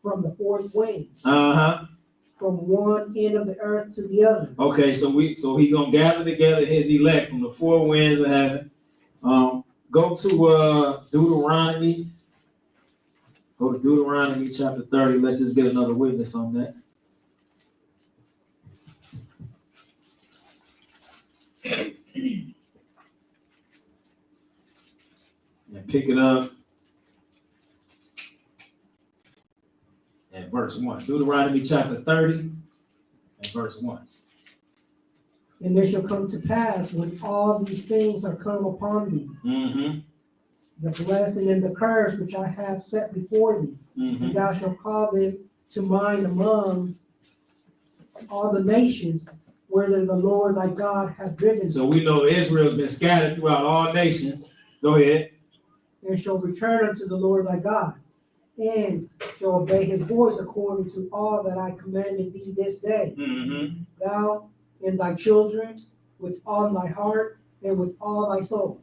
from the fourth winds. Uh-huh. From one end of the earth to the other. Okay, so he gonna gather together his elect from the four winds of heaven. Go to Deuteronomy. Go to Deuteronomy chapter 30. Let's just get another witness on that. And pick it up at verse 1. Deuteronomy chapter 30 and verse 1. And it shall come to pass when all these things are come upon thee, the blessing and the curse which I have set before thee, and thou shalt call them to mind among all the nations whither the Lord thy God hath driven. So we know Israel's been scattered throughout all nations. Go ahead. And shall return unto the Lord thy God, and shall obey his voice according to all that I commanded thee this day. Thou and thy children with all thy heart and with all thy soul.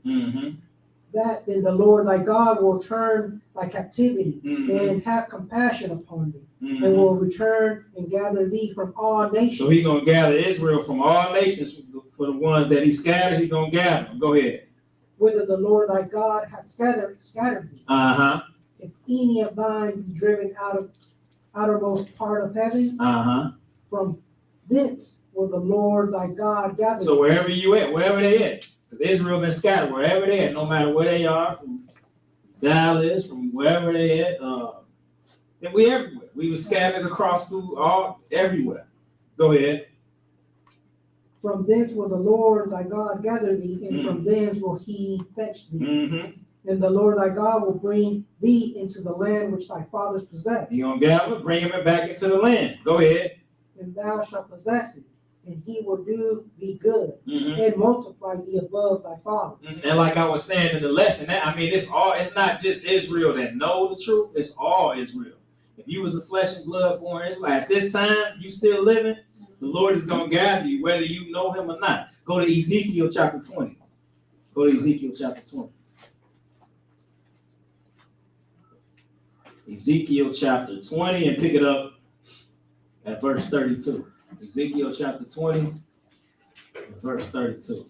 That then the Lord thy God will turn thy captivity and have compassion upon thee, and will return and gather thee from all nations. So he's going to gather Israel from all nations. For the ones that he scattered, he's going to gather them. Go ahead. Whither the Lord thy God hath scattered thee. If any of thine be driven out of outermost part of heaven, from thence will the Lord thy God gather. So wherever you at, wherever they at, because Israel been scattered wherever they at, no matter where they are, from Dallas, from wherever they at, and we everywhere. We were scattered across through everywhere. Go ahead. From thence will the Lord thy God gather thee, and from thence will he fetch thee. And the Lord thy God will bring thee into the land which thy fathers possessed. He's going to gather, bring him back into the land. Go ahead. And thou shalt possess it, and he will do thee good, and multiply thee above thy fathers. And like I was saying in the lesson, it's not just Israel that know the truth, it's all Israel. If you was a flesh and blood born Israelite, at this time, you still living, the Lord is going to gather you, whether you know him or not. Go to Ezekiel chapter 20. Go to Ezekiel chapter 20. Ezekiel chapter 20, and pick it up at verse 32. Ezekiel chapter 20, and verse 32.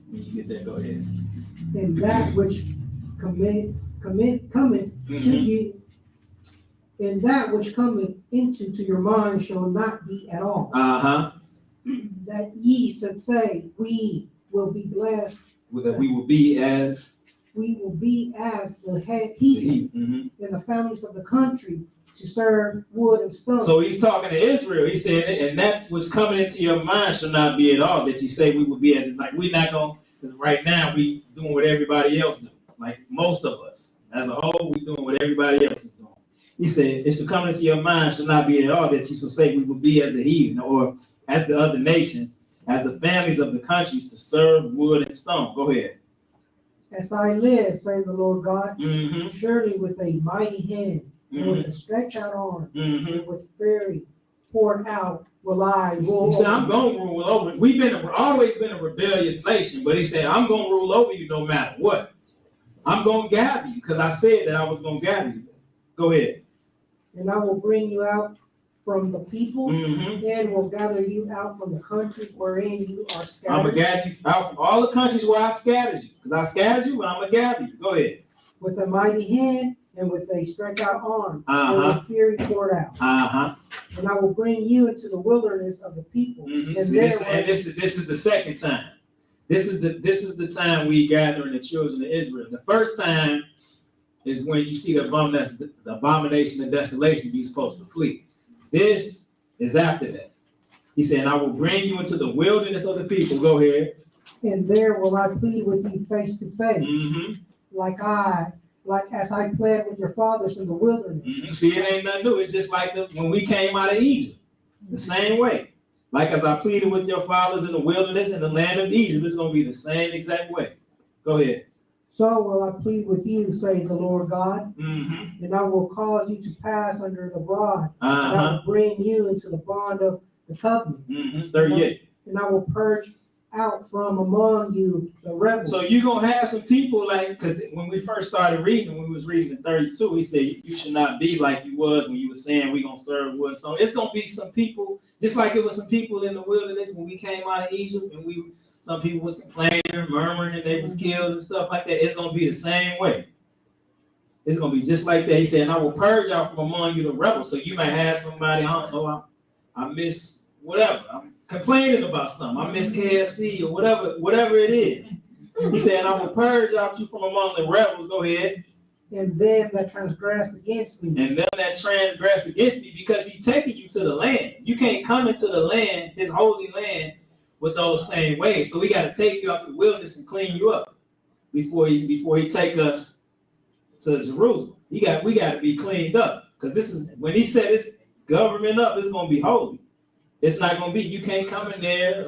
When you get there, go ahead. And that which cometh to you, and that which cometh into your mind shall not be at all. That ye should say, we will be blessed. That we will be as the heathen in the families of the country to serve wood and stone. So he's talking to Israel. He said, and that was coming into your mind shall not be at all. That you say we will be as, like, we're not going, because right now we doing what everybody else do. Like most of us as a whole, we doing what everybody else is doing. He said, it should come into your mind shall not be at all that you shall say we will be as the heathen, or as the other nations, as the families of the countries to serve wood and stone. Go ahead. As I live, say the Lord God, surely with a mighty hand, and with a stretched out arm, and with fury poured out, will I rule. He said, I'm going to rule over. We've always been a rebellious nation, but he said, I'm going to rule over you no matter what. I'm going to gather you, because I said that I was going to gather you. Go ahead. And I will bring you out from the people, and will gather you out from the countries wherein you are scattered. I'm going to gather you out from all the countries where I scattered you. Because I scattered you, but I'm going to gather you. Go ahead. With a mighty hand and with a stretched out arm, and with fury poured out. And I will bring you into the wilderness of the people. And this is the second time. This is the time we gathering the children of Israel. The first time is when you see the abomination and desolation, you're supposed to flee. This is after that. He said, I will bring you into the wilderness of the people. Go ahead. And there will I plead with you face to face, like as I pled with your fathers in the wilderness. See, it ain't nothing new. It's just like when we came out of Egypt, the same way. Like as I pleaded with your fathers in the wilderness in the land of Egypt, it's going to be the same exact way. Go ahead. So will I plead with you, say the Lord God, and I will cause you to pass under the rod, and I will bring you into the bond of the covenant. 38. And I will purge out from among you the rebels. So you're going to have some people like, because when we first started reading, when we was reading in 32, he said you should not be like you was when you were saying we're going to serve wood. So it's going to be some people, just like it was some people in the wilderness when we came out of Egypt, and some people was complaining, murmuring, and they was killed and stuff like that. It's going to be the same way. It's going to be just like that. He said, and I will purge out from among you the rebels. So you might have somebody, I don't know, I miss whatever. I'm complaining about something. I miss KFC or whatever it is. He said, I will purge out you from among the rebels. Go ahead. And them that transgress against me. And them that transgress against me, because he's taking you to the land. You can't come into the land, his holy land, with those same ways. So we got to take you out to the wilderness and clean you up before he take us to Jerusalem. We got to be cleaned up, because this is when he set his government up. It's going to be holy. It's not going to be, you can't come in there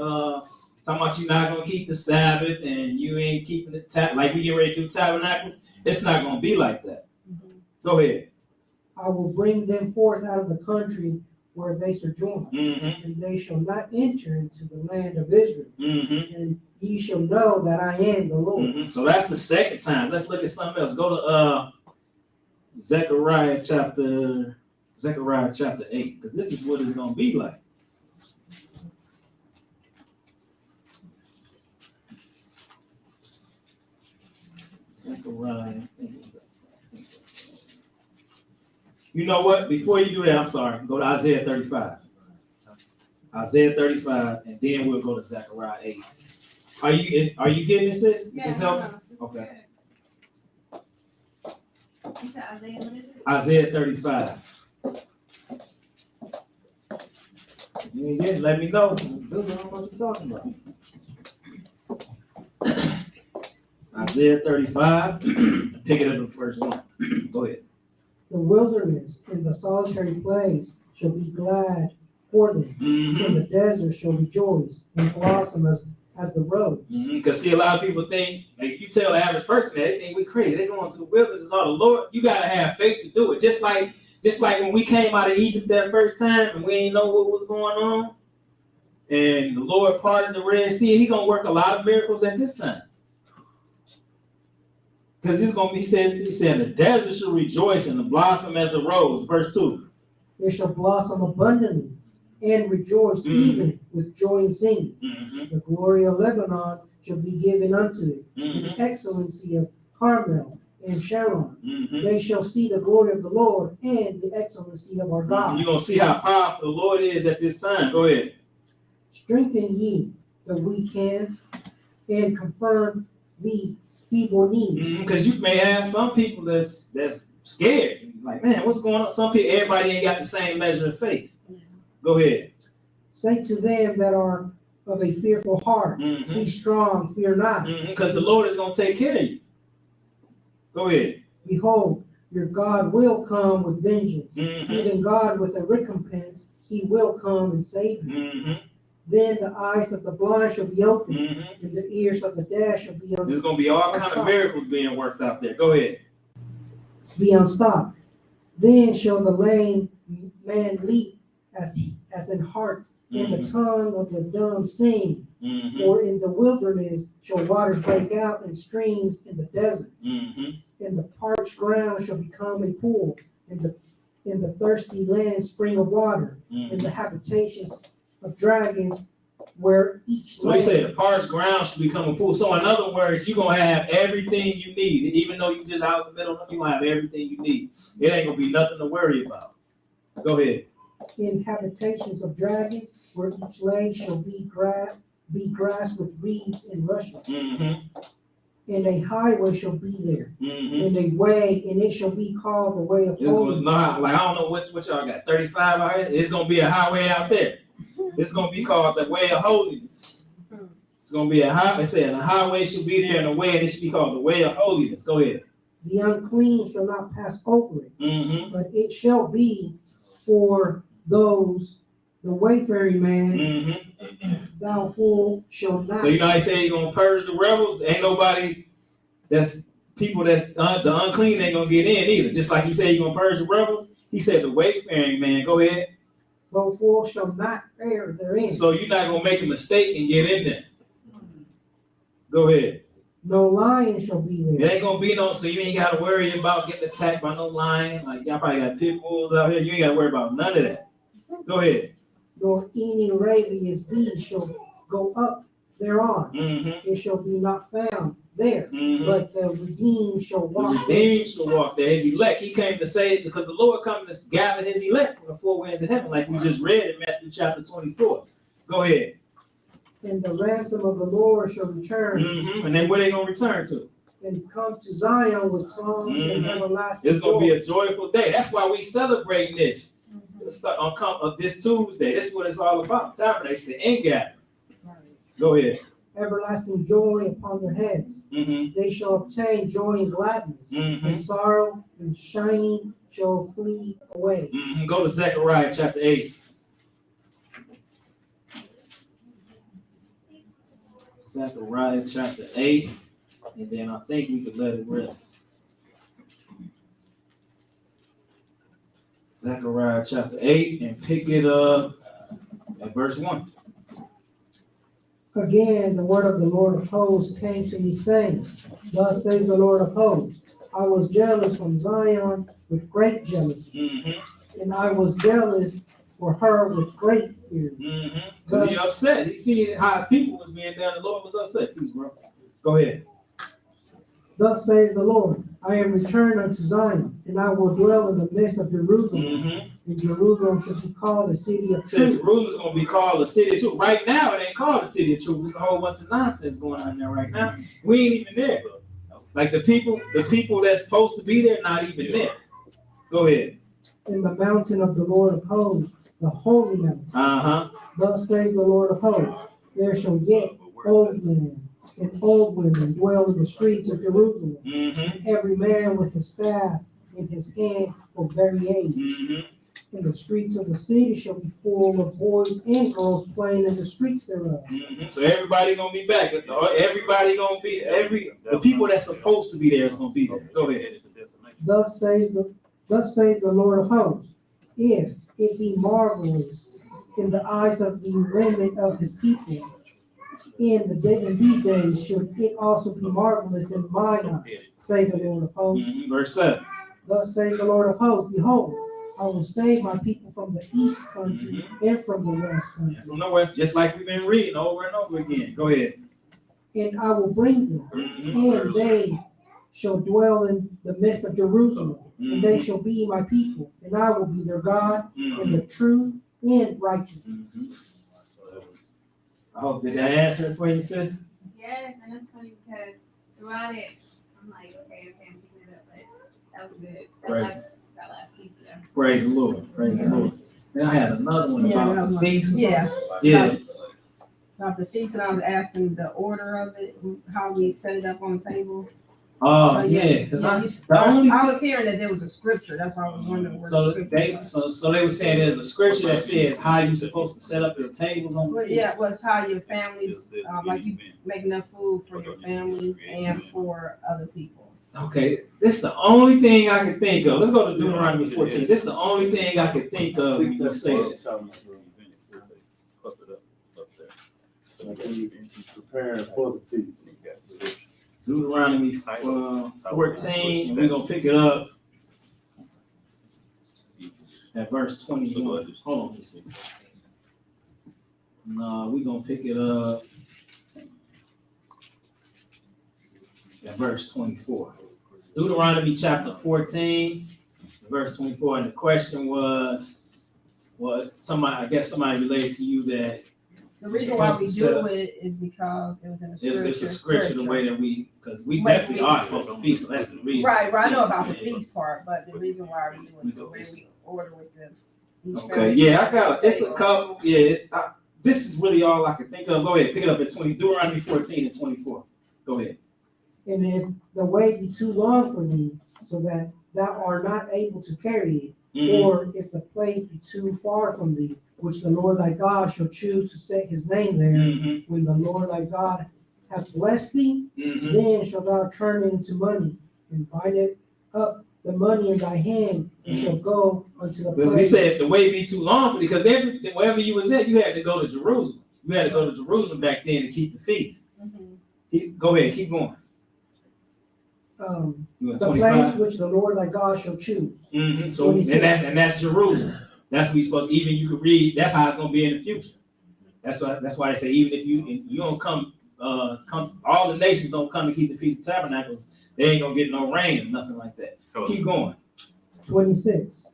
talking about you're not going to keep the Sabbath and you ain't keeping the like we get ready to do tabernacles. It's not going to be like that. Mm-hmm. Go ahead. I will bring them forth out of the country where they sojourn, mm-hmm. and they shall not enter into the land of Israel, mm-hmm. and ye shall know that I am the Lord. Mm-hmm. So that's the second time. Let's look at something else. Go to Zechariah chapter 8, because this is what it's going to be like. Zechariah. You know what? Before you do that, I'm sorry. Go to Isaiah 35. Isaiah 35, and then we'll go to Zechariah 8. Are you getting this? Yeah, this helping? Okay. You said Isaiah, what is it? Isaiah 35. You ain't getting, let me know. What you're talking about. Isaiah 35. Pick it up in the first one. Go ahead. The wilderness and the solitary place shall be glad for them. Mm-hmm. And the desert shall rejoice and blossom as the rose. Because see, a lot of people think, like you tell the average person that they think we crazy. They going to the wilderness, all the Lord. You gotta have faith to do it. Just like when we came out of Egypt that first time and we ain't know what was going on, and the Lord parted the Red Sea, he gonna work a lot of miracles at this time. Because he's gonna be he said the desert shall rejoice and the blossom as the rose. Verse 2. It shall blossom abundantly and rejoice, mm-hmm. even with joy and singing. Mm-hmm. The glory of Lebanon shall be given unto it, mm-hmm. and the excellency of Carmel and Sharon. Mm-hmm. They shall see the glory of the Lord and the excellency of our God. You're going to see how powerful the Lord is at this time. Go ahead. Strengthen ye the weak hands and confirm the feeble knees. Because you may have some people that's scared. Like, man, what's going on? Everybody ain't got the same measure of faith. Go ahead. Say to them that are of a fearful heart, mm-hmm. be strong, fear not. Because the Lord is going to take care of you. Go ahead. Behold, your God will come with vengeance. Mm-hmm. Even God with a recompense, he will come and save you. Mm-hmm. Then the eyes of the blind shall be opened, mm-hmm. and the ears of the deaf shall be unstopped. There's going to be all kinds of miracles being worked out there. Go ahead. Be unstopped. Then shall the lame man leap as in heart, and mm-hmm. the tongue of the dumb sing. Mm-hmm. For in the wilderness shall waters break out and streams in the desert. Mm-hmm. And the parched ground shall become a pool, and in the thirsty land spring of water, mm-hmm. and the habitations of dragons where each So he said the parched ground should become a pool. So in other words, you're going to have everything you need. Even though you're just out in the middle, you're going to have everything you need. It ain't going to be nothing to worry about. Go ahead. In habitations of dragons, where each lane shall be grass with reeds and rushes. Mm-hmm. And a highway shall be there, mm-hmm. and a way, and it shall be called the way of holiness. Like, I don't know what y'all got, 35 out here? It's going to be a highway out there. It's going to be called the way of holiness. It's going to be a highway. It said, a highway shall be there, and a way, and it should be called the way of holiness. Go ahead. The unclean shall not pass over it, mm-hmm. but it shall be for those, the wayfaring man, mm-hmm. thou fool shall not. So you know how he said he's going to purge the rebels? Ain't nobody the unclean ain't going to get in either. Just like he said he's going to purge the rebels, he said the wayfaring man. Go ahead. Thou fool shall not fare therein. So you're not going to make a mistake and get in there. Go ahead. No lion shall be It there, ain't gonna be no, so you ain't gotta worry about getting attacked by no lion. Like y'all probably got pit bulls out here. You ain't gotta worry about none of that. Go ahead. nor any ravenous beast shall go up thereon. Mm-hmm. It shall be not found there, Mm-hmm. but the redeemed shall The walk there. redeemed shall walk there. His elect. He came to say, because the Lord come to gather his elect from the four winds of heaven, like we just read in Matthew chapter 24. Go ahead. And the ransom of the Lord shall return Mm-hmm. And then where they gonna return to? and come to Zion with songs and Mhm. everlasting It's gonna be joy. a joyful day. That's why we celebrating this. Let's start on this Tuesday. This is what it's all about. Tabernacles, the end gathering. Go ahead. Everlasting joy upon their heads. Mm-hmm. They shall obtain joy and gladness, Mm-hmm. and sorrow and shining shall flee away. Mm-hmm. Go to Zechariah chapter 8. Zechariah chapter 8. And then I think we could let it rest. Zechariah chapter 8 and pick it up at verse 1. Again, the word of the Lord of hosts came to me, saying, Thus says the Lord of hosts, I was jealous from Zion with great jealousy, Mm-hmm. and I was jealous for her with great fear. Mm-hmm. Because he upset. He see how his people was being done. The Lord was upset. Please, bro. Go ahead. Thus says the Lord, I am returned unto Zion, and I will dwell in the midst of Jerusalem, Mm-hmm. and Jerusalem shall be called the city of So truth. Jerusalem's gonna be called the city of truth. Right now, it ain't called the city of truth. There's a whole bunch of nonsense going on there right now. We ain't even there. Like the people that's supposed to be there, not even there. Go ahead. In the mountain of the Lord of hosts, the holy mountain. Uh-huh. Thus says the Lord of hosts, there shall yet old men and old women dwell in the streets of Jerusalem, Mm-hmm. and every man with his staff in his hand for very age. Mm-hmm. And the streets of the city shall be full of boys and girls playing in the streets thereof. Mm-hmm. So everybody gonna be back. Everybody gonna be the people that's supposed to be there is gonna be there. Go ahead. Thus says the Lord of hosts, if it be marvelous in the eyes of the remnant of his people, in these days should it also be marvelous in mine eyes, say the Lord of hosts. Mm-hmm. Verse 7. Thus says the Lord of hosts, behold, I will save my people from the east country and from the west country. From the west, just like we've been reading over and over again. Go ahead. And I will bring them, and they shall dwell in the midst of Jerusalem, and they shall be my people, and I will be their God in the truth and righteousness. I hope that answer it for you, sis. Yes, and it's funny because throughout it, I'm like, okay, I'm picking it up, but that was good. That last piece, yeah. Praise the Lord. Praise the Lord. Then I had another one about the feast. Yeah. Yeah. About the feast, and I was asking the order of it, how we set it up on the table. Oh, yeah. Because I was hearing that there was a scripture. That's why I was wondering where the scripture was. So they were saying there's a scripture that says how you supposed to set up your tables on the Well, feast. yeah, it was how your families, like you make enough food for your families and for other people. Okay, this is the only thing I can think of. Let's go to Deuteronomy 14. This is the only thing I can think of when you say that. Preparing for the feast. Deuteronomy 14, and we're going to pick it up at verse 21. Hold on, let me see. No, we're going to pick it up at verse 24. Deuteronomy chapter 14, verse 24. And the question was, I guess somebody related to you that The reason why we do it is because it was in the scripture. it's a scripture the way that because we definitely are supposed to feast, so that's the reason. Right, I know about the feast part, but the reason why we do it the way we order with the. Okay, yeah, I got it's a couple. Yeah, this is really all I can think of. Go ahead, pick it up at Deuteronomy 14 and 24. Go ahead. And if the way be too long for thee, so that thou art not able to carry it, Mm-hmm. or if the place be too far from thee, which the Lord thy God shall choose to set his name there, Mm-hmm. when the Lord thy God hath blessed thee, Mm-hmm. then shalt thou turn it into money, and bind it up the money in thy hand, and shall go unto the Because we place. said if the way be too long, because wherever you was at, you had to go to Jerusalem. You had to go to Jerusalem back then to keep the feast. Mhm. Go ahead, keep going. You want The 25? place which the Lord thy God shall choose. Mm-hmm. So and that's Jerusalem. That's what we supposed to, even you can read, that's how it's gonna be in the future. That's why they say even if you don't come all the nations don't come to keep the Feast of Tabernacles, they ain't gonna get no rain or nothing like that. Keep going. 26.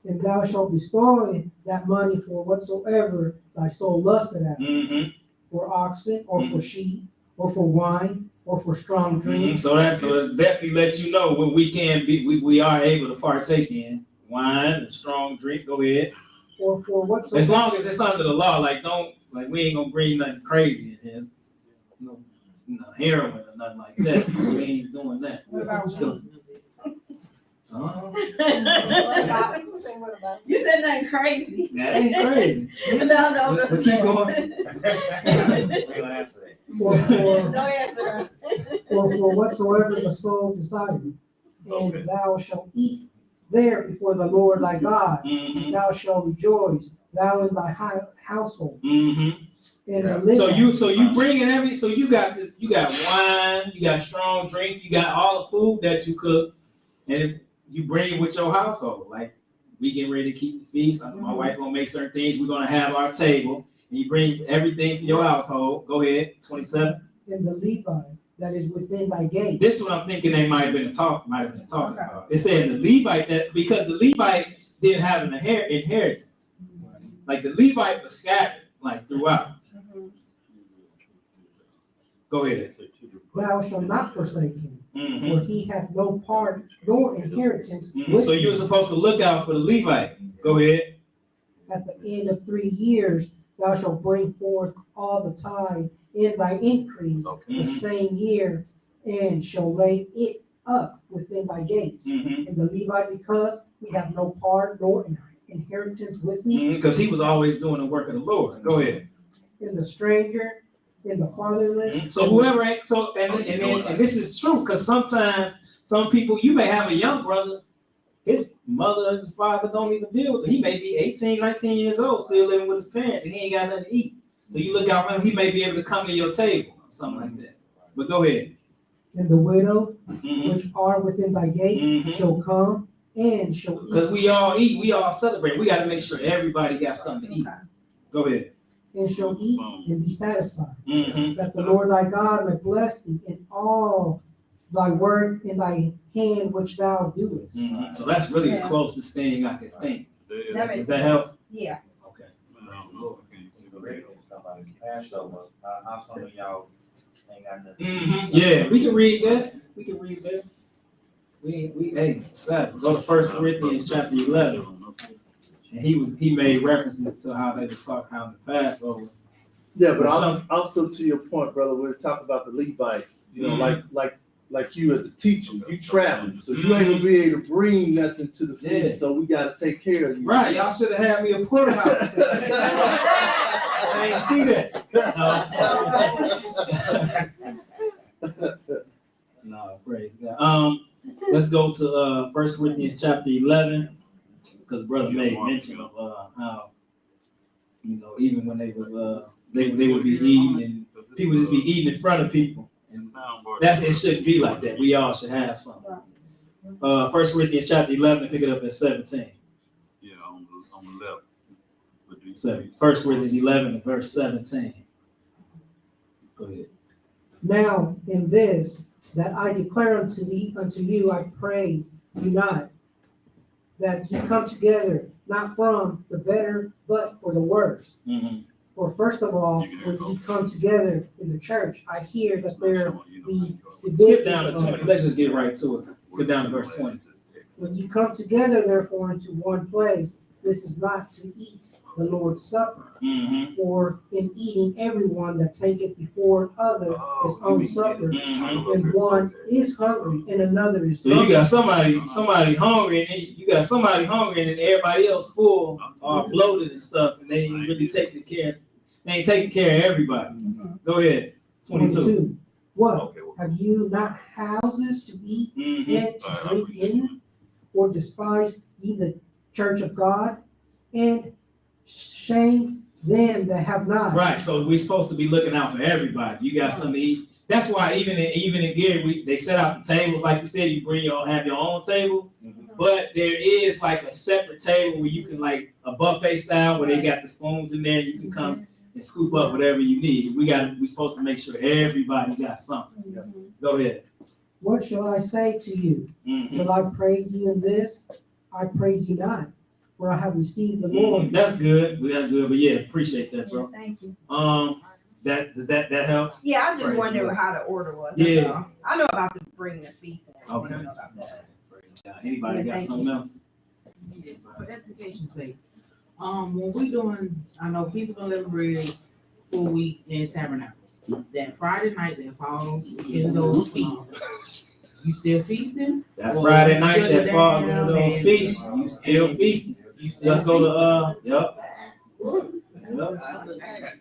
And thou shalt bestow that money for whatsoever thy soul lusted after, Mm-hmm. for oxen, or for sheep, or for wine, or for strong drink. Mm-hmm. So that definitely lets you know what we can be. We are able to partake in wine and strong drink. Go ahead. Or for whatsoever. As long as it's under the law, we ain't gonna bring nothing crazy in here. No, heroin or nothing like that. We ain't doing that. What about weed? You said nothing crazy. That ain't crazy. No. But keep going. Or for, No answer. or for whatsoever the soul decided. And thou shalt eat there before the Lord thy God. Mm-hmm. And thou shalt rejoice, thou and thy household. Mm-hmm. And the So you bringing so you got wine, you got strong drink, you got all the food that you cook, and you bring it with your household. Like we getting ready to keep the feast. My wife gonna make certain things. We're gonna have our table, and you bring everything for your household. Go ahead, 27. And the Levi that is within thy gate. This is what I'm thinking they might have been talking about. It said the Levite that because the Levite didn't have an inheritance. Like the Levite was scattered like throughout. Go ahead. Thou shalt not forsake him, Mm-hmm. for he hath no part nor inheritance. Mm-hmm. So you're supposed to look out for the Levite. Go ahead. At the end of 3 years, thou shalt bring forth all the tithe in thy increase the same year, and shall lay it up within thy gates. Mm-hmm. And the Levite, because we have no part nor inheritance with me, Because he was always doing the work of the Lord. Go ahead. in the stranger, in the fatherless. So whoever ain't and this is true because sometimes some people you may have a young brother, his mother and father don't even deal with it. He may be 18, 19 years old, still living with his parents, and he ain't got nothing to eat. So you look out for him, he may be able to come to your table or something like that. But go ahead. And the widow, Mm-hmm. which are within thy gate, Mm-hmm. shall come and shall eat. Because we all eat, we all celebrate. We got to make sure everybody got something to eat. Go ahead. And shall eat and be satisfied. Mm-hmm. That the Lord thy God may bless thee in all thy work in thy hand which thou doest. Mm-hmm. So that's really the closest thing I could think. Does that help? Yeah. Okay. How some of y'all ain't got nothing? Mm-hmm. Yeah, we can read that. Hey, Sabbath. Go to 1 Corinthians chapter 11. And he made references to how they was talking how the Passover. Yeah, but also to your point, brother, we were talking about the Levites. You know, like you as a teacher, you traveling, so you ain't gonna be able to bring nothing to the feast. Yeah. So we gotta take care of you. Right, y'all should have had me a porterhouse. I ain't see that. No, praise God. Let's go to 1 Corinthians chapter 11, because brother made mention of how, even when they was they would be eating and people just be eating in front of people. And it shouldn't be like that. We all should have something. 1 Corinthians chapter 11, pick it up at 17. Yeah, on the left. 1 Corinthians 11 and verse 17. Go ahead. Now in this that I declare unto you, I praise you not, that ye come together, not from the better, but for the worse. Mm-hmm. For first of all, when ye come together in the church, I hear that there be Skip down to 20. Let's just get right to it. Skip down to verse 20. When you come together, therefore, into one place, this is not to eat the Lord's Supper. Mm-hmm. For in eating, everyone that taketh before other his own supper, Mm-hmm. and one is hungry and another is So you drunk. got somebody hungry, and you got somebody hungry, and everybody else full or bloated and stuff, and they ain't really taking care. They ain't taking care of everybody. Go ahead. 22. What? Have you not houses to eat Mm-hmm. and to drink in? Or despise ye the church of God? And shame them that have not. Right. So we're supposed to be looking out for everybody. You got something to eat. that's why even in Gary, they set out the tables, like you said, you have your own table. But there is like a separate table where you can like a buffet style where they got the spoons in there. You can come and scoop up whatever you need. We're supposed to make sure everybody got something. Go ahead. What shall I say to you? Shall I praise you in this? I praise you not, for I have received the Lord. That's good. That's good. But yeah, appreciate that, bro. Thank you. That helps. Yeah, I just Praise wondering God. how the order was. That's Yeah. all. I know about the bringing the feast and everything. Okay. I know about that. Anybody got Thank something else? Yes, for education's sake. When we doing, I know Feast of Unleavened Bread, full week in Tabernacle. That Friday night that falls in those feasts. You still feasting? That Well, Friday night shut it that falls into down those and- feasts, you still feasting. You still Let's go to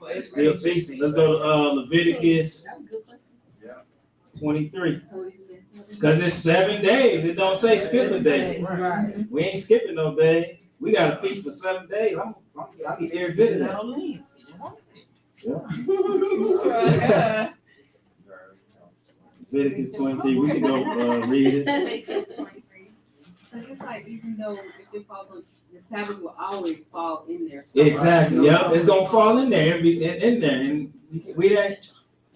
feasting? still feasting. Let's go to Leviticus 23. Because it's 7 days. It don't say skip a day. Right. We ain't skipping no days. We got to feast for 7 days. I need every bit of that. Leviticus 23. We can go read it. Cause it's like, even though if it falls on, the Sabbath will always fall in there. Exactly. Yep. It's gonna fall in there. In there. And we that.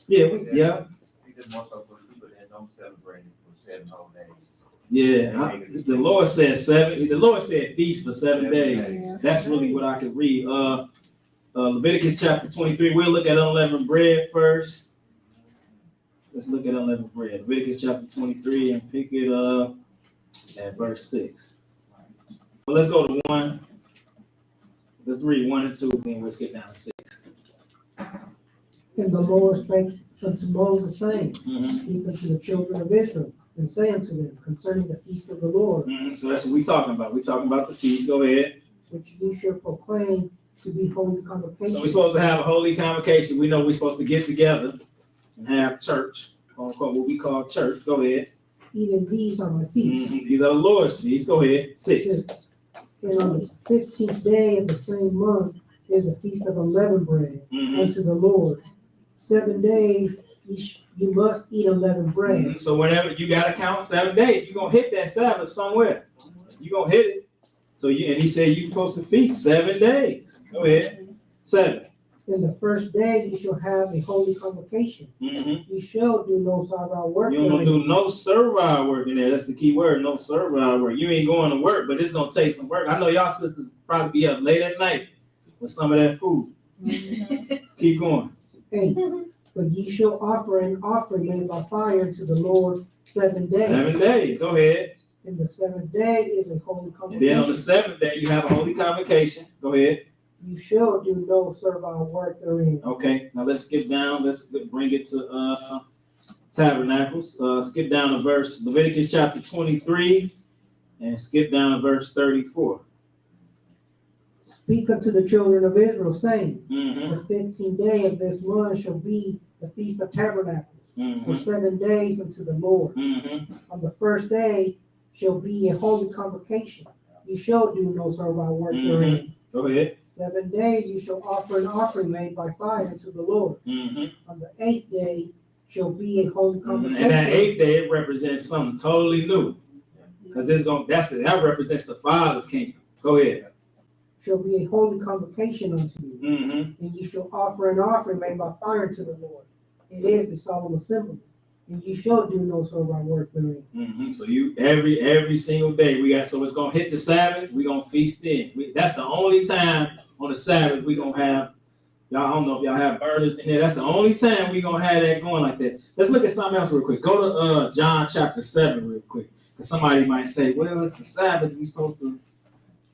Yeah. Yeah. He did more so for the people that don't celebrate it for 7 whole days. Yeah. The Lord said 7. The Lord said feast for 7 days. That's really what I could read. Leviticus chapter 23. We'll look at unleavened bread first. Let's look at unleavened bread. Leviticus chapter 23 and pick it up at verse 6. Well, let's go to 1. Let's read 1 and 2, then we'll skip down to 6. And the Lord spake unto Moses, saying, Speak unto the children of Israel, and say unto them concerning the feast of the Lord, So that's what we're talking about. We're talking about the feast. Go ahead. which ye shall proclaim to be holy convocation. So we're supposed to have a holy convocation. We know we're supposed to get together and have church, quote unquote, what we call church. Go ahead. Even these are my feasts. These are the Lord's feasts. Go ahead. 6. And on the 15th day of the same month is the feast of unleavened bread unto the Lord. 7 days you must eat unleavened bread. So whenever you gotta count 7 days, you're gonna hit that Sabbath somewhere. You're gonna hit it. So and he said you're supposed to feast 7 days. Go ahead. 7. And the first day you shall have a holy convocation. You shall do no servile work. You don't do no servile work in there. That's the key word, no servile work. You ain't going to work, but it's gonna take some work. I know y'all sisters probably be up late at night with some of that food. Keep going. 8. But ye shall offer an offering made by fire to the Lord 7 days. 7 days. Go ahead. And the 7th day is a holy And then on the convocation. 7th day, you have a holy convocation. Go ahead. You shall do no servile work therein. Okay, now let's skip down. Let's bring it to Tabernacles. Skip down to verse Leviticus chapter 23 and skip down to verse 34. Speak unto the children of Israel, saying, Mm-hmm. The 15th day of this month shall be the feast of tabernacles, for Mm-hmm. 7 days unto the Lord. Mm-hmm. On the first day shall be a holy convocation. You shall do no servile work therein. Go ahead. 7 days you shall offer an offering made by fire unto the Lord. Mm-hmm. On the 8th day shall be a holy convocation. And that 8th day it represents something totally new, because that represents the Father's kingdom. Go ahead. Shall be a holy convocation unto you. Mm-hmm. And you shall offer an offering made by fire unto the Lord. It is a solemn assembly. And you shall do no servile work therein. Mm-hmm. So you every single day we got. So it's gonna hit the Sabbath. We're gonna feast in. That's the only time on the Sabbath we're gonna have. Y'all, I don't know if y'all have burners in there. That's the only time we're gonna have that going like that. Let's look at something else real quick. Go to John chapter 7 real quick. Because somebody might say, well, it's the Sabbath. We're supposed to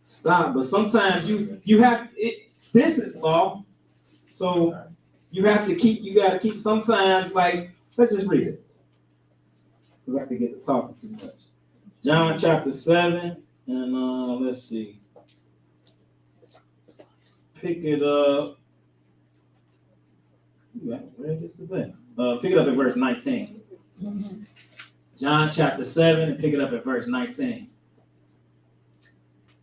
stop. But sometimes you have it. This is law. So you gotta keep sometimes, like, let's just read it. Because I could get to talking too much. John chapter 7, and let's see. Pick it up. Yeah, where is it then? Pick it up at verse 19. John chapter 7, and pick it up at verse 19.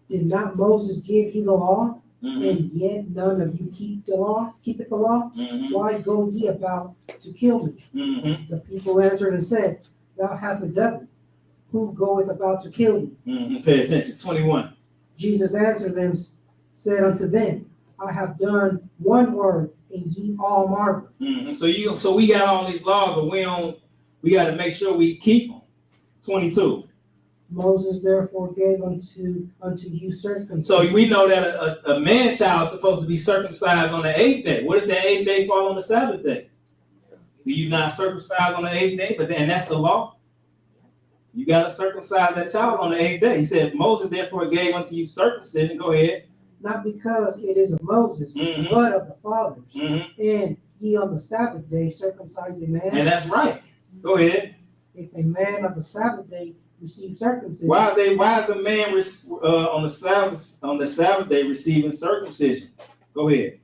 Did not Moses give you the law and yet none of you keepeth the law? Why go ye about to kill me? The people answered and said, Thou hast a devil. Who goeth about to kill thee? Pay attention. 21. Jesus answered them, said unto them, I have done one word, and ye all marvel. So we got all these laws, but we got to make sure we keep them. 22. Moses therefore gave unto you circumcision. So we know that a man child is supposed to be circumcised on the 8th day. What if the 8th day fall on the Sabbath day? Do you not circumcise on the 8th day? But then that's the law. You got to circumcise that child on the 8th day. He said, Moses therefore gave unto you circumcision. Go ahead. Not because it is of Moses, but of the fathers. And ye on the Sabbath day circumcise a man. And that's right. Go ahead. If a man of the Sabbath day receive circumcision. Why is a man on the Sabbath day receiving circumcision? Go ahead.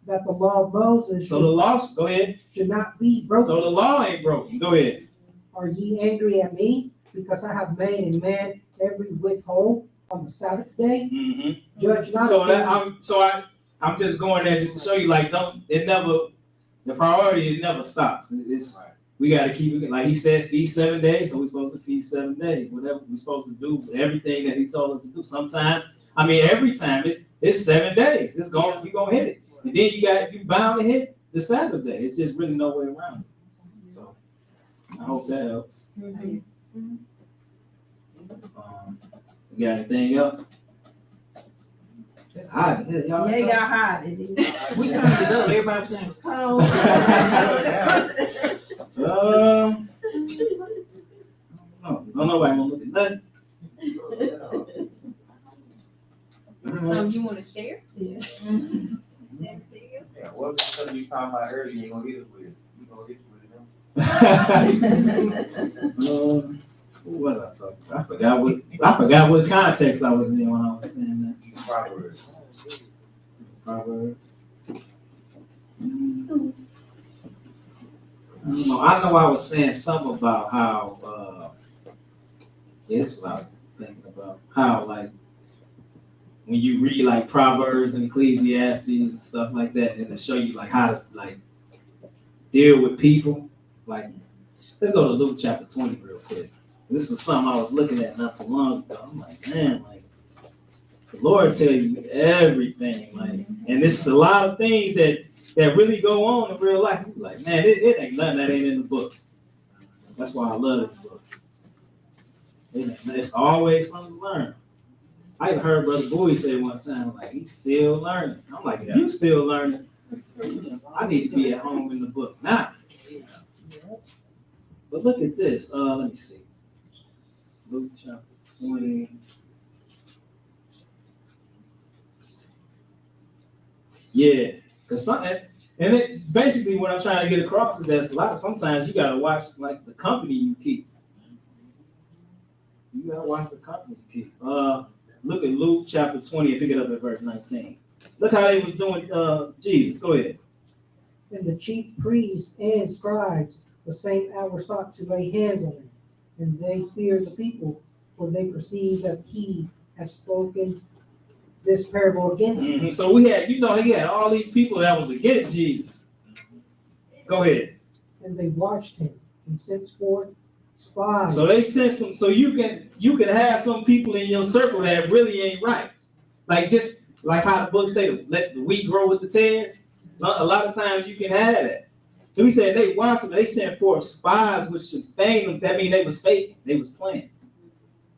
That the law of Moses So the law, go ahead. should not be broken. So the law ain't broken. Go ahead. Are ye angry at me because I have made a man every whit whole on the Sabbath day? Judge not. I'm just going there just to show you, like, the priority, it never stops. We got to keep it, like he says, feast 7 days, so we're supposed to feast 7 days. Whatever we're supposed to do, everything that he told us to do. Sometimes, every time it's 7 days. We gonna hit it, and then you bound to hit the Sabbath day. It's just really no way around it. So I hope that helps. You got anything else? It's hot. Y'all Yeah, it got hot. We turned it up. Everybody was saying it was cold. No, nobody gonna look at nothing. So you want to share? Yeah. Yeah, what was you talking about earlier, you gonna hit us with it. You gonna hit us with it, What was I talking about? I forgot what context I was in when I was saying that. Proverbs. Proverbs. I know I was saying something about how this is what I was thinking about. How, like, when you read like Proverbs and Ecclesiastes and stuff like that, and they show you like how to like deal with people. Like, let's go to Luke chapter 20 real quick. This is something I was looking at not too long ago. I'm like, man, like, the Lord tell you everything, like, and this is a lot of things that really go on in real life. You're like, man, it ain't nothing that ain't in the book. That's why I love this book. It's always something to learn. I even heard Brother Bowie say one time, like, he's still learning. I'm like, if you still learning, I need to be at home in the book now. But look at this. Let me see. Luke chapter 20. Yeah, because basically what I'm trying to get across is that sometimes you gotta watch like the company you keep. You gotta watch the company you keep. Look at Luke chapter 20 and pick it up at verse 19. Look how they was doing Jesus. Go ahead. And the chief priests and scribes the same hour sought to lay hands on him, and they feared the people, for they perceived that he had spoken this parable against them. So he had all these people that was against Jesus. Go ahead. And they watched him and sent forth spies. So they sent some. So you can have some people in your circle that really ain't right. Like just like how the book say, let the wheat grow with the tares. A lot of times you can have that. So he said they watched them. They sent forth spies which should feign them. That means they was faking. They was playing.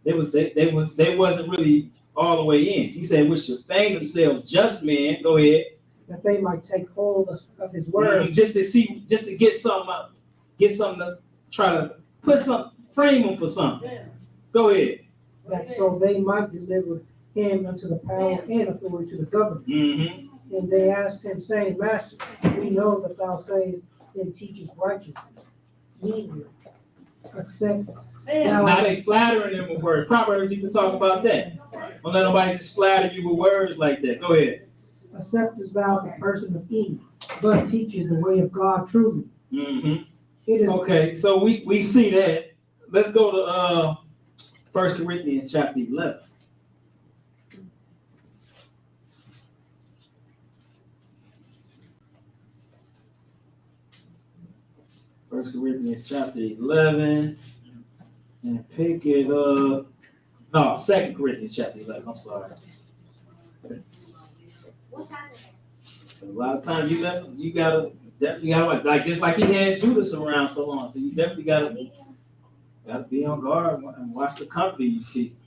They wasn't really all the way in. He said which should feign themselves just men. Go ahead. That they might take hold of his word. Just to get something to try to put frame them for something. Go ahead. That so they might deliver him unto the power and authority to the government. And they asked him, saying, Master, we know that thou sayest and teachest righteousness. Neither accept Now they flattering them with words. Proverbs even talk about that. Don't let nobody just flatter you with words like that. Go ahead. Acceptest thou the person of Eve, but teaches the way of God truly. It is okay. So we see that. Let's go to 1 Corinthians chapter 11. 1 Corinthians chapter 11 and pick it up. No, 2 Corinthians chapter 11. I'm sorry. A lot of times you gotta definitely gotta like just like he had Judas around so long. So you definitely gotta be on guard and watch the company you keep.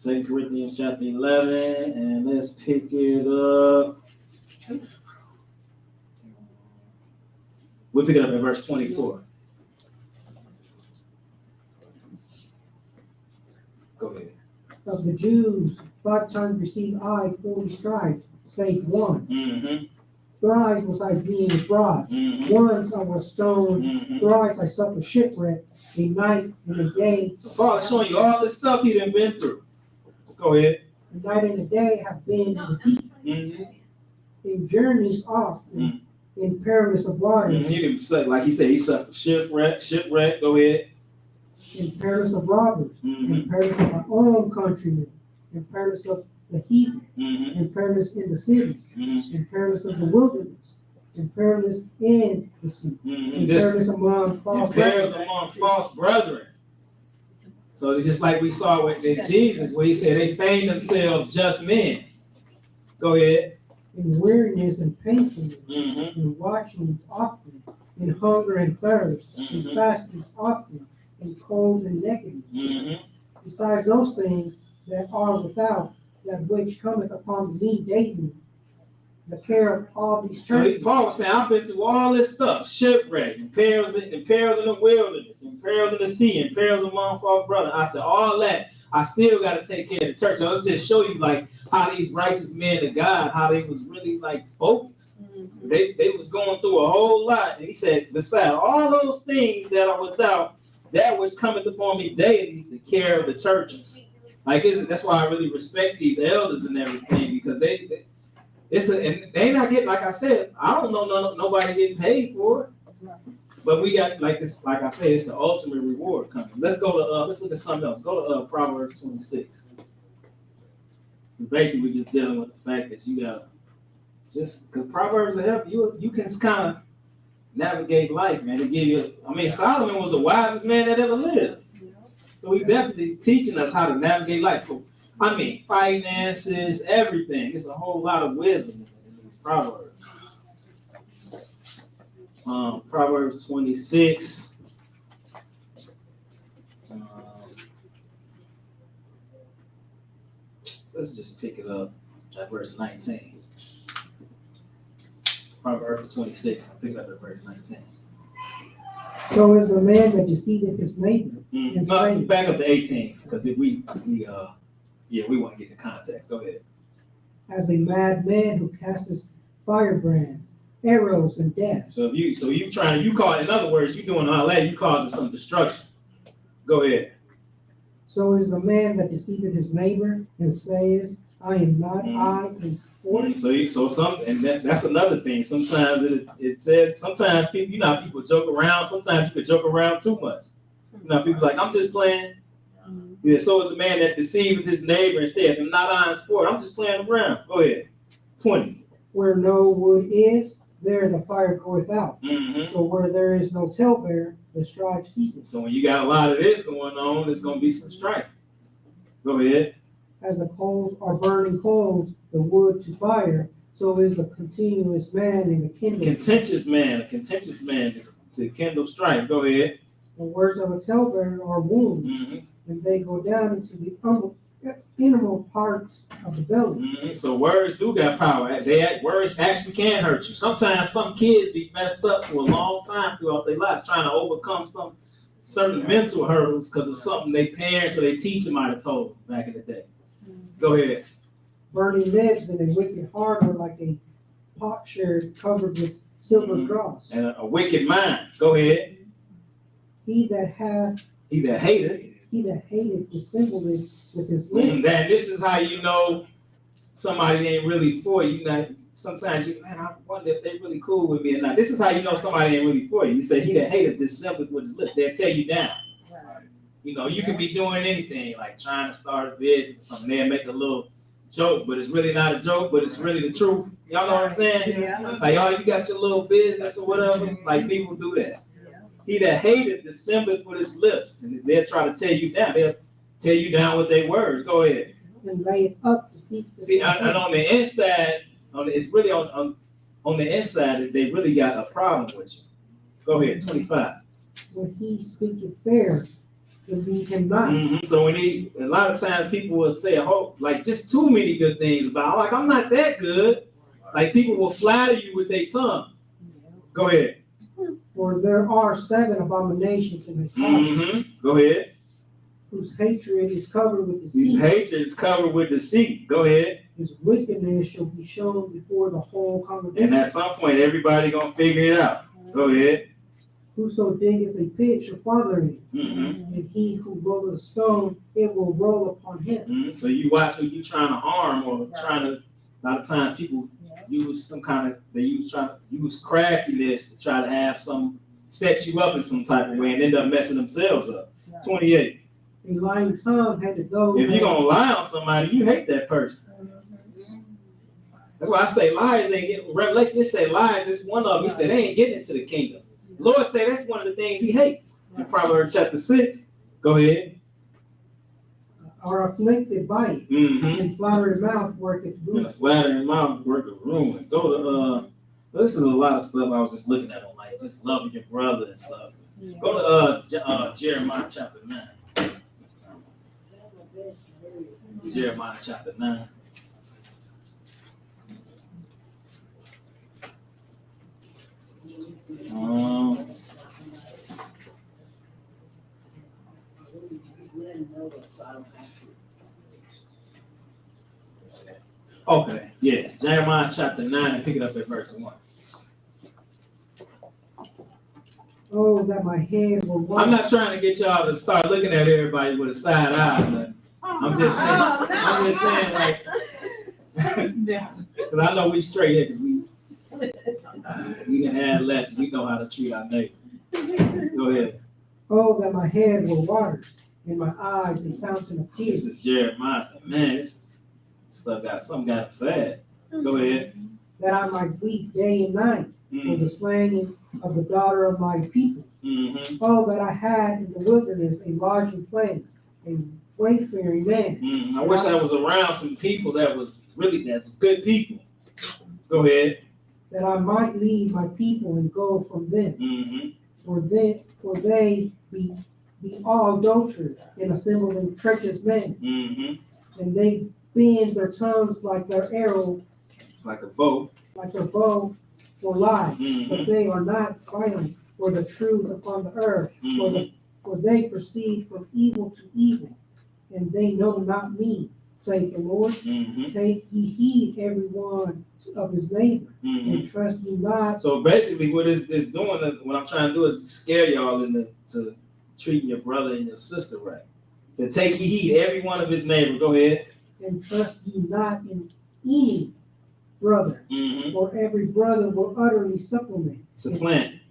2 Corinthians chapter 11, and let's pick it up. We'll pick it up in verse 24. Go ahead. Of the Jews, 5 times received I 40 stripes, save one. Mm-hmm. Thrice was I being brought. Mm-hmm. Once I was stoned. Mm-hmm. Thrice I suffered shipwreck, a night and a day. So Paul is showing you all this stuff he done been through. Go ahead. A night and a day have been in the deep. Mm-hmm. In journeys often, in perilous of waters. Mm-hmm. You can say, like he said, he suffered shipwreck. Go ahead. In perilous of robbers. Mm-hmm. In perilous of my own countrymen. In perilous of the heathen. Mm-hmm. In perilous in the cities. Mm-hmm. In perilous of the wilderness. In perilous in the sea. Mm-hmm. In perilous among false brethren. So it's just like we saw with Jesus, where he said they feigned themselves just men. Go ahead. In weariness and painfulness. Mm-hmm. In watching often. In hunger and thirst. Mm-hmm. In fastings often. In cold and nakedness. Mm-hmm. Besides those things that are without, that which cometh upon me daily, the care of all these So churches. Paul was saying, I've been through all this stuff: shipwreck, and perils in the wilderness, and perils in the sea, and perils among false brothers. After all that, I still got to take care of the church. So let's just show you like how these righteous men of God, how they was really like focused. Mm-hmm. They was going through a whole lot. And he said, beside all those things that are without, that which cometh upon me daily, the care of the churches. Like that's why I really respect these elders and everything, because and they not getting, like I said, I don't know nobody getting paid for it. But we got like this, like I said, it's the ultimate reward coming. Let's go to let's look at something else. Go to Proverbs 26. Basically, we're just dealing with the fact that you gotta just because Proverbs will help you. You can kind of navigate life, man. To give you, I mean, Solomon was the wisest man that ever lived. So he definitely teaching us how to navigate life. I mean, finances, everything. It's a whole lot of wisdom in these Proverbs. Proverbs 26. Let's just pick it up at verse 19. Proverbs 26. Pick it up at verse 19. So is the man that deceiveth his neighbor. No, back up to 18, because if we want to get the context. Go ahead. As a mad man who casts firebrands, arrows, and death. So you call, in other words, you doing all that, you causing some destruction. Go ahead. So is the man that deceiveth his neighbor and says, I am not I in sport. That's another thing. Sometimes it says sometimes people, people joke around. Sometimes you could joke around too much. People like, I'm just playing. Yeah, so is the man that deceiveth his neighbor and saith, I'm not I in sport. I'm just playing around. Go ahead. 20. Where no wood is, there the fire goeth out. Mm-hmm. So where there is no talebearer, the strife ceases. So when you got a lot of this going on, there's going to be some strife. Go ahead. As the coals are burning coals, the wood to fire, so is the continuous man in the kindling. A contentious man to kindle strife. Go ahead. The words of a talebearer are wounds, and they go down into the innermost parts of the belly. Mm-hmm. So words do got power. Words actually can hurt you. Sometimes some kids be messed up for a long time throughout their lives, trying to overcome some certain mental hurdles because of something their parents or their teacher might have told them back in the day. Go ahead. Burning lips and a wicked heart are like a potsherd covered with silver dross. And a wicked mind. Go ahead. He that hateth dissembleth with his lips. And this is how you know somebody ain't really for you. Sometimes I wonder if they really cool with me or not. This is how you know somebody ain't really for you. You say he that hateth dissembleth with his lips. They'll tear you down. You can be doing anything, like trying to start a business or something. They'll make a little joke, but it's really not a joke, but it's really the truth. Y'all know what I'm saying? Yeah. Like, you got your little business or whatever. Like, people do that. he that hateth dissembleth with his lips. And they'll try to tear you down. They'll tear you down with their words. Go ahead. And lay it up to seek. See, and on the inside, it's really on the inside that they really got a problem with you. Go ahead, 25. When he speaketh fair, believe him not. So a lot of times people will say like just too many good things about, like, I'm not that good. Like people will flatter you with their tongue. Go ahead. For there are 7 abominations in his heart, Go ahead. whose hatred is covered with His deceit. hatred is covered with deceit. Go ahead. His wickedness shall be shown before the whole congregation. And at some point, everybody gonna figure it out. Go ahead. Whoso diggeth a pit shall fall in it, and he who rolleth a stone, it will roll upon him. So you watch who you trying to harm or trying to. A lot of times people use try to use craftiness to try to have set you up in some type of way and end up messing themselves up. 28. A lying tongue had to go. If you're gonna lie on somebody, you hate that person. That's why I say lies ain't getting. Revelation, they say lies. It's one of them. He said they ain't getting into the kingdom. Lord say that's one of the things he hates. In Proverbs chapter 6. Go ahead. Are afflicted by it, and flattering mouth worketh ruin. Flattering mouth worketh ruin. Go to this is a lot of stuff I was just looking at on, like just loving your brother and stuff. Go to Jeremiah chapter 9. Jeremiah chapter 9. Okay, yeah, Jeremiah chapter 9 and pick it up at verse 1. Oh, that my head were white. I'm not trying to get y'all to start looking at everybody with a side eye, but I'm just saying, like, because I know we straight here, because we didn't have lessons. We know how to treat our neighbor. Go ahead. Oh, that my head were watered, and my eyes a fountain of tears. This is Jeremiah. Man, this stuff got him sad. Go ahead. That I might weep day and night for the slaying of the daughter of my people. Oh, that I had in the wilderness a lodging place, a wayfaring man. I wish I was around some people that was good people. Go ahead. That I might leave my people and go from them. For they be all adulterers and assemble them treacherous men. And they bend their tongues like their arrow, like a bow, for lies. But they are not violent for the truth upon the earth. For they proceed from evil to evil, and they know not me, saith the Lord. Take ye heed every one of his neighbor, and trust ye not. So basically, what is this doing? What I'm trying to do is scare y'all into treating your brother and your sister right. So take ye heed every one of his neighbor. Go ahead. And trust ye not in any brother, for every brother will utterly supplant,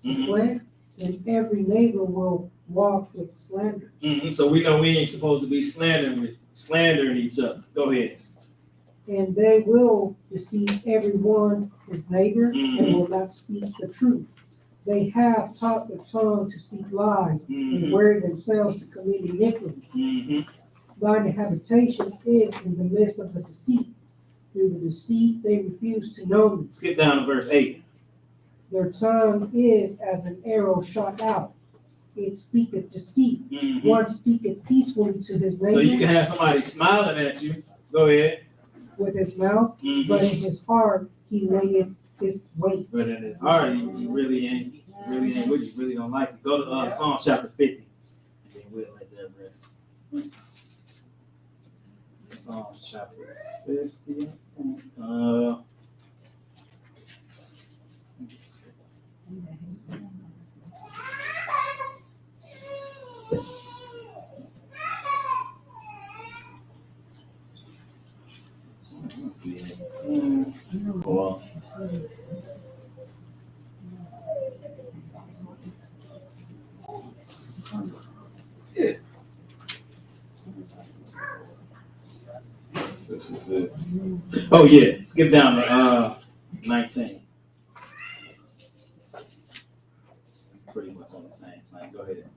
and every neighbor will walk with slander. So we know we ain't supposed to be slandering each other. Go ahead. And they will deceive every one his neighbor, and will not speak the truth. They have taught the tongue to speak lies, and wear themselves to commit iniquity. Thine habitation is in the midst of the deceit. Through the deceit they refuse to know me. Skip down to verse 8. Their tongue is as an arrow shot out. It speaketh deceit. One speaketh peacefully to his neighbor. So you can have somebody smiling at you. Go ahead. With his mouth, but in his heart he layeth his weight. But in his heart, he really ain't with you. Really don't like it. Go to Psalm chapter 50. And then we'll let that rest. Psalm chapter 50. Well, this is it. Oh yeah, skip down to 19. pretty much on the same plane. Go ahead.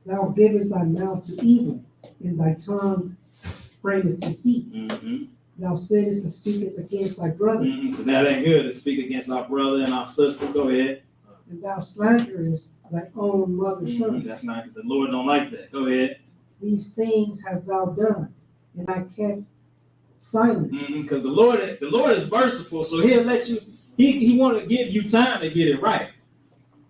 Thou givest thy mouth to evil, and thy tongue frameth deceit. Mm-hmm. Thou sittest and speakest against thy brother, Mm-hmm. So that ain't good to speak against our brother and our sister. Go ahead. and thou slanderest thy own mother's son. Mm-hmm. That's not, the Lord don't like that. Go ahead. These things hast thou done, and I kept silent. Because the Lord is merciful, so He'll let you. He want to give you time to get it right.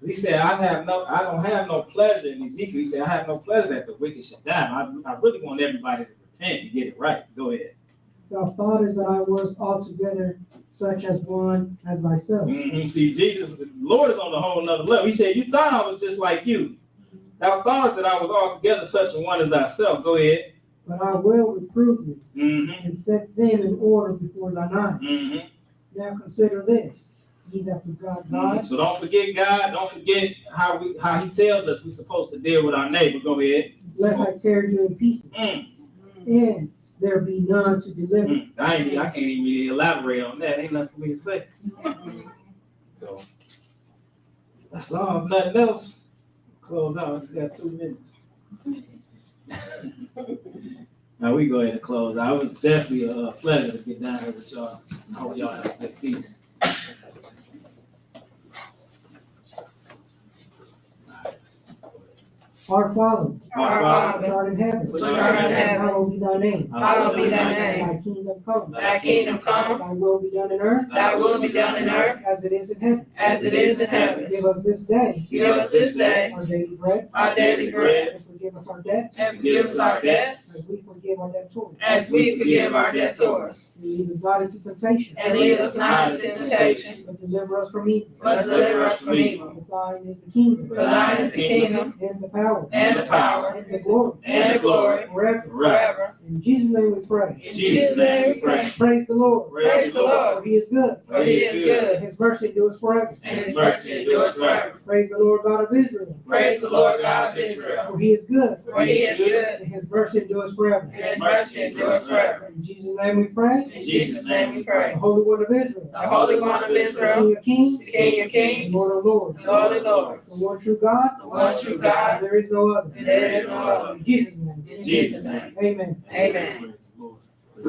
He said, I don't have no pleasure in Ezekiel. He said, I have no pleasure that the wicked should die. I really want everybody to repent and get it right. Go ahead. Thou thoughtest that I was altogether such as one as thyself. Mm-hmm. See, Jesus, the Lord is on a whole nother level. He said, you thought I was just like you. Thou thoughtest that I was altogether such a one as thyself. Go ahead. But I will reprove thee, Mm-hmm. and set them in order before thine eyes. Mm-hmm. Now consider this, ye that forgot God, So don't forget God. Don't forget how He tells us we're supposed to deal with our neighbor. Go ahead. lest I tear you in pieces, Mm. and there be none to deliver. I can't even really elaborate on that. Ain't nothing for me to say. So that's all. If nothing else, close out. We got 2 minutes. Now we go ahead and close out. It was definitely a pleasure to get down here with y'all. I hope y'all have a good peace. Our Father, Our Father, which art in heaven, which art in heaven, hallowed be thy name. Hallowed be thy name. Thy kingdom come, Thy kingdom come, thy will be done in earth thy will be done in earth as it is in heaven. as it is in heaven. Give us this day Give us this day our daily bread, our daily bread, and forgive us our debts and forgive us our debts as we forgive our debtors. as we forgive our debtors. And lead us not into temptation, And lead us not into temptation, but deliver us from evil. but deliver us from evil. For thine is the kingdom, For thine is the kingdom, and the power, and the power, and the glory, and the glory, forever. forever. In Jesus' name we pray. In Jesus' name we pray. Praise the Lord. Praise the Lord. For he is good, For he is good, and his mercy endures forever. and his mercy endures forever. Praise the Lord God of Israel. Praise the Lord God of Israel. For he is good, For he is good, and his mercy endures forever. and his mercy endures forever. In Jesus' name we pray. In Jesus' name we pray. The Holy One of Israel, The Holy One of the Israel, King of Kings, the King of and Kings, Lord of Lords, Lord of Lords, the one true God, the one true God, there is no other. there is no other. In Jesus' name, In Jesus' name. amen. Amen.